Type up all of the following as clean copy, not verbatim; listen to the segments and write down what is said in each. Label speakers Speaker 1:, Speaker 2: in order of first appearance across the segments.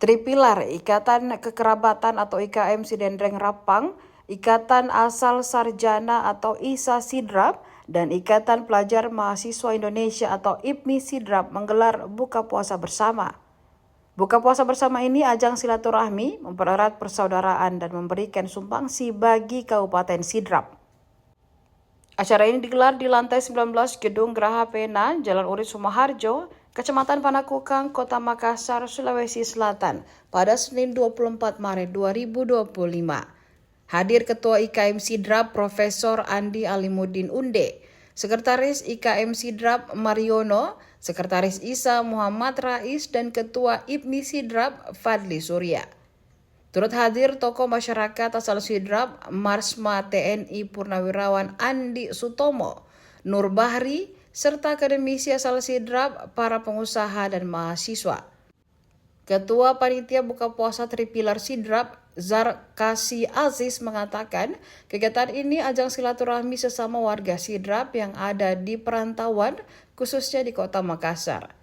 Speaker 1: Tripilar, Ikatan Kekerabatan atau IKM Sidendreng Rapang, Ikatan Asal Sarjana atau ISA Sidrap, dan Ikatan Pelajar Mahasiswa Indonesia atau IPMI Sidrap menggelar buka puasa bersama. Buka puasa bersama ini ajang silaturahmi, mempererat persaudaraan dan memberikan sumbangsi bagi Kabupaten Sidrap. Acara ini digelar di lantai 19 Gedung Geraha Pena, Jalan Urip Sumoharjo, Kecamatan Panakukang, Kota Makassar, Sulawesi Selatan pada Senin 24 Maret 2025. Hadir Ketua IKM Sidrap Profesor Andi Alimuddin Unde, Sekretaris IKM Sidrap Mariono, Sekretaris ISA Muhammad Rais, dan Ketua IPMI Sidrap Fadli Surya. Turut hadir tokoh masyarakat asal Sidrap, Marsma TNI Purnawirawan Andi Sutomo, Nur Bahri, serta akademisi asal Sidrap, para pengusaha dan mahasiswa. Ketua Panitia Buka Puasa Tripilar Sidrap, Zarkasi Aziz, mengatakan kegiatan ini ajang silaturahmi sesama warga Sidrap yang ada di perantauan, khususnya di Kota Makassar.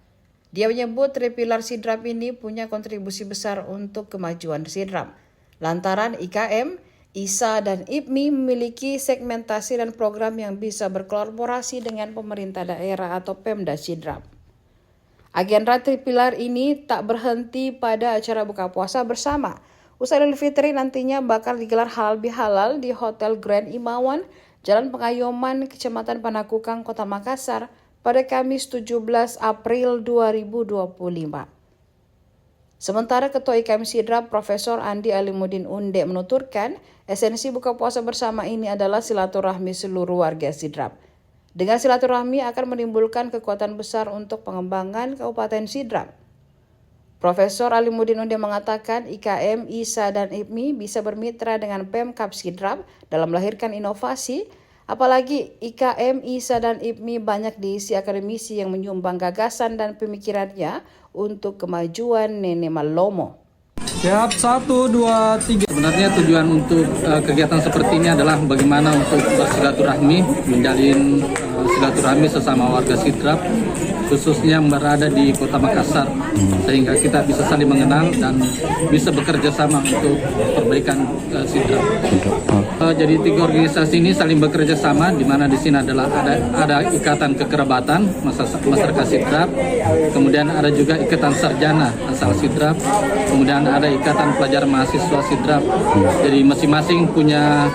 Speaker 1: Dia menyebut Tripilar Sidrap ini punya kontribusi besar untuk kemajuan Sidrap. Lantaran IKM, ISA, dan IPMI memiliki segmentasi dan program yang bisa berkolaborasi dengan pemerintah daerah atau Pemda Sidrap. Agenda Tripilar ini tak berhenti pada acara buka puasa bersama. Usai Idul Fitri nantinya bakal digelar halal bihalal di Hotel Grand Imawan, Jalan Pengayoman, Kecamatan Panakukang, Kota Makassar, pada Kamis 17 April 2025. Sementara Ketua IKM Sidrap Profesor Andi Alimuddin Unde menuturkan, esensi buka puasa bersama ini adalah silaturahmi seluruh warga Sidrap. Dengan silaturahmi akan menimbulkan kekuatan besar untuk pengembangan Kabupaten Sidrap. Profesor Alimuddin Unde mengatakan IKM, ISA, dan IPMI bisa bermitra dengan Pemkab Sidrap dalam melahirkan inovasi. Apalagi IKM, ISA, dan IPMI banyak diisi akademisi yang menyumbang gagasan dan pemikirannya untuk kemajuan Nene Malomo.
Speaker 2: Siap, 1, 2, 3. Sebenarnya tujuan untuk kegiatan seperti ini adalah bagaimana untuk bersilaturahmi, menjalin silaturahmi sesama warga Sidrap, khususnya yang berada di Kota Makassar, sehingga kita bisa saling mengenal dan bisa bekerja sama untuk perbaikan Sidrap. Jadi 3 organisasi ini saling bekerja sama, di mana di sini adalah ada Ikatan Kekerabatan Masyarakat Sidrap, kemudian ada juga Ikatan Sarjana asal Sidrap, kemudian ada Ikatan Pelajar Mahasiswa Sidrap. Jadi masing-masing punya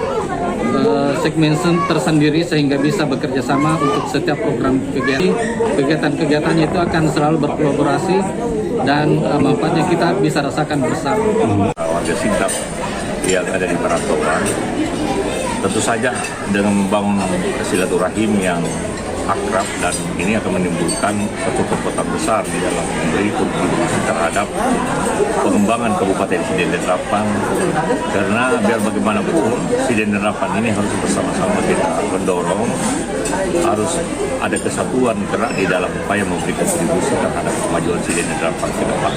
Speaker 2: segmen tersendiri sehingga bisa bekerja sama untuk setiap program kegiatan. Kegiatan-kegiatannya itu akan selalu berkolaborasi dan manfaatnya kita bisa rasakan bersama.
Speaker 3: Warga Sidrap yang ada di perantauan tentu saja dengan membangun silaturahim yang akrab, dan ini akan menimbulkan satu kekuatan besar di dalam memberi kontribusi terhadap pengembangan Kabupaten Sidendreng Rapang, karena biar bagaimanapun Sidendreng Rapang ini harus bersama-sama kita mendorong, harus ada kesatuan gerak di dalam upaya memberikan kontribusi terhadap kemajuan Sidendreng Rapang ke depan.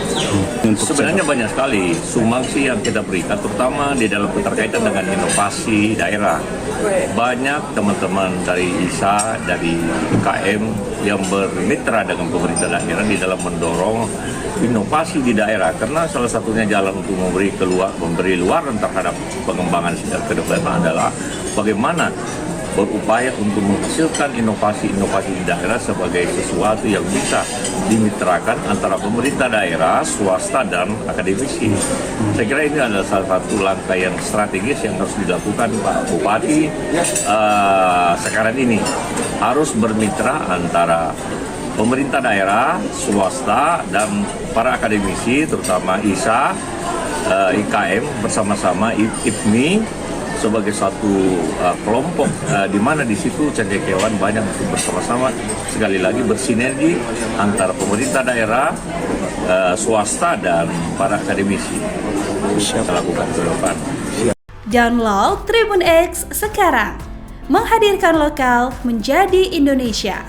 Speaker 3: Sebenarnya banyak sekali sumbangsi yang kita berikan, terutama di dalam keterkaitan dengan inovasi daerah. Banyak teman-teman dari ISA, dari IKM yang bermitra dengan pemerintah daerah di dalam mendorong inovasi di daerah, karena salah satunya jalan untuk memberi luaran terhadap pengembangan ke depan adalah bagaimana berupaya untuk menghasilkan inovasi-inovasi di daerah sebagai sesuatu yang bisa dimitrakan antara pemerintah daerah, swasta, dan akademisi. Saya kira ini adalah salah satu langkah yang strategis yang harus dilakukan Pak Bupati sekarang ini. Harus bermitra antara pemerintah daerah, swasta, dan para akademisi, terutama ISA, IKM bersama-sama IPMI sebagai satu kelompok di mana di situ cendekiawan banyak bersama-sama, sekali lagi bersinergi antara pemerintah daerah, swasta, dan para akademisi kita lakukan ke depan.
Speaker 4: Download Tribun X sekarang, menghadirkan lokal menjadi Indonesia.